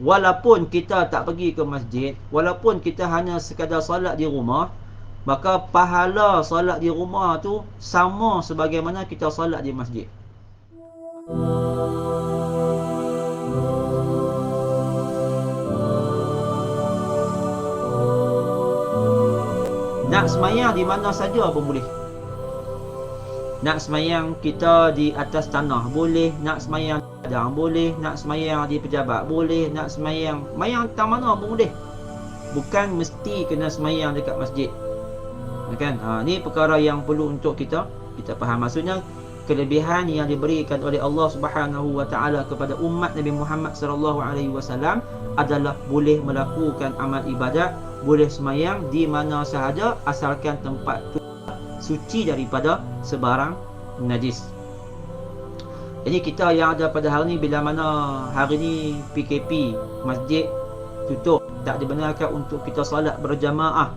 walaupun kita tak pergi ke masjid, walaupun kita hanya sekadar solat di rumah, maka pahala solat di rumah tu sama sebagaimana kita solat di masjid. Nak semayang di mana saja pun boleh. Nak semayang kita di atas tanah boleh, nak semayang di padang boleh, nak semayang di pejabat boleh, nak semayang tak mana pun boleh. Bukan mesti kena semayang dekat masjid. Kan? Ni perkara yang perlu untuk kita faham. Maksudnya kelebihan yang diberikan oleh Allah Subhanahu wa taala kepada umat Nabi Muhammad sallallahu alaihi wasallam adalah boleh melakukan amal ibadat, boleh semayang di mana sahaja asalkan tempat tu suci daripada sebarang najis. Jadi kita yang ada pada hari ni, bila mana hari ni PKP, masjid tutup, tak dibenarkan untuk kita solat berjamaah,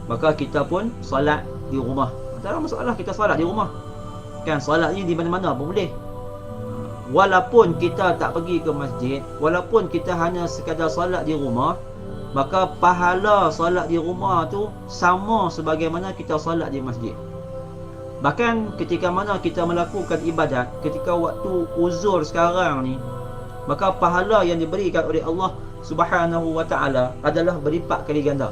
maka kita pun solat di rumah. Tak ada masalah kita solat di rumah. Kan, solat ni di mana-mana pun boleh. Walaupun kita tak pergi ke masjid, walaupun kita hanya sekadar solat di rumah, maka pahala solat di rumah tu sama sebagaimana kita solat di masjid. Bahkan ketika mana kita melakukan ibadat, ketika waktu uzur sekarang ni, maka pahala yang diberikan oleh Allah Subhanahu wa taala adalah berlipat kali ganda.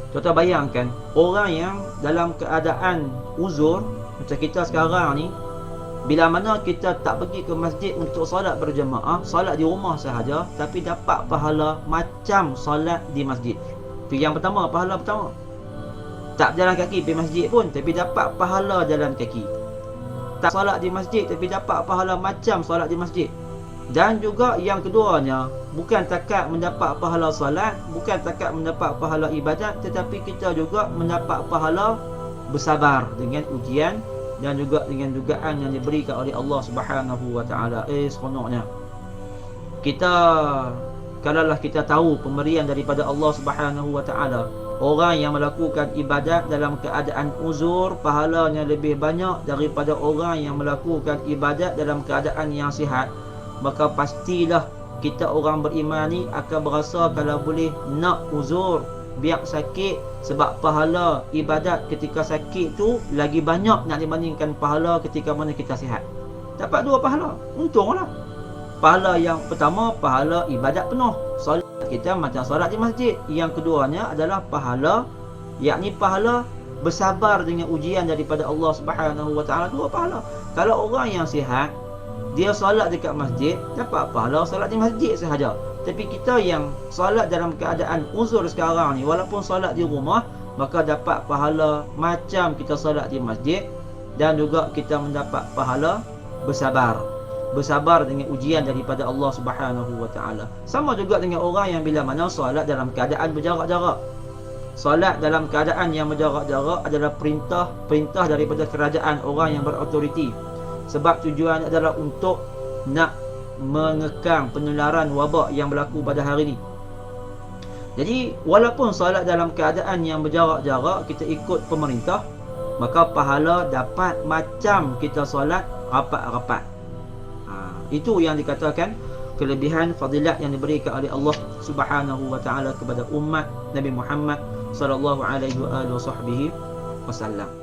Contoh, bayangkan orang yang dalam keadaan uzur macam kita sekarang ni, bila mana kita tak pergi ke masjid untuk solat berjamaah, solat di rumah sahaja, tapi dapat pahala macam solat di masjid. Itu yang pertama, pahala pertama. Tak jalan kaki pergi masjid pun, tapi dapat pahala jalan kaki. Tak solat di masjid, tapi dapat pahala macam solat di masjid. Dan juga yang keduanya, bukan takat mendapat pahala solat, bukan takat mendapat pahala ibadat, tetapi kita juga mendapat pahala bersabar dengan ujian dan juga dengan dugaan yang diberikan oleh Allah Subhanahu wa taala. Seronoknya kita, kalaulah kita tahu pemberian daripada Allah Subhanahu wa taala, orang yang melakukan ibadat dalam keadaan uzur pahalanya lebih banyak daripada orang yang melakukan ibadat dalam keadaan yang sihat, maka pastilah kita orang beriman ni akan berasa kalau boleh nak uzur, biar sakit, sebab pahala ibadat ketika sakit tu lagi banyak nak dibandingkan pahala ketika mana kita sihat. Dapat dua pahala, untunglah. Pahala yang pertama, pahala ibadat penuh, solat kita macam solat di masjid. Yang keduanya adalah pahala, yakni pahala bersabar dengan ujian daripada Allah Subhanahu wa taala. Dua pahala. Kalau orang yang sihat, dia solat dekat masjid, dapat pahala solat di masjid sahaja. Tapi kita yang solat dalam keadaan uzur sekarang ni, walaupun solat di rumah, maka dapat pahala macam kita solat di masjid, dan juga kita mendapat pahala bersabar dengan ujian daripada Allah Subhanahu wa taala. Sama juga dengan orang yang bila mana solat dalam keadaan berjarak-jarak. Solat dalam keadaan yang berjarak-jarak adalah perintah daripada kerajaan, orang yang berautoriti. Sebab tujuan adalah untuk nak mengekang penularan wabak yang berlaku pada hari ini. Jadi walaupun solat dalam keadaan yang berjarak-jarak, kita ikut pemerintah, maka pahala dapat macam kita solat rapat-rapat. Itu yang dikatakan kelebihan fadilat yang diberikan oleh Allah Subhanahu wa taala kepada umat Nabi Muhammad sallallahu alaihi wasallam.